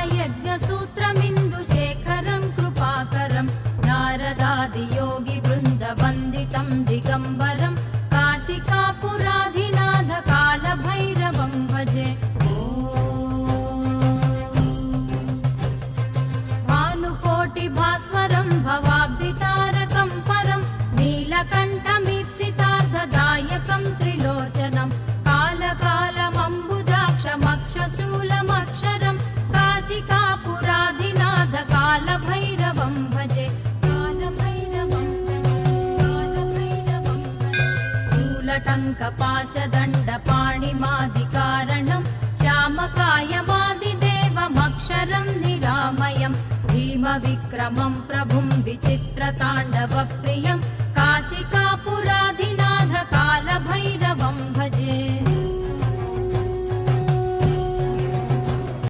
बालयज्ञसूत्रमिन्दुशेखरं कृपाकरं नारदादियोगिवृन्दवन्दितं दिगम्बरं काशिकापुराधिनाथ कालभैरवं भजे। भानुकोटिभास्वरं भवाब्धितारकं परं नीलकण्ठमीप्सितार्धदायकं त्रिलोचनं कालकालमम्बुजाक्षमक्षशूलमक्षरं काशिकापुराधिनाथ कालभैरवं भजे। शूलटङ्कपाशदण्डपाणिमादिकारणं श्यामकायमादिदेवमक्षरं निरामयं भीमविक्रमं प्रभुं विचित्रताण्डवप्रियं काशिकापुरा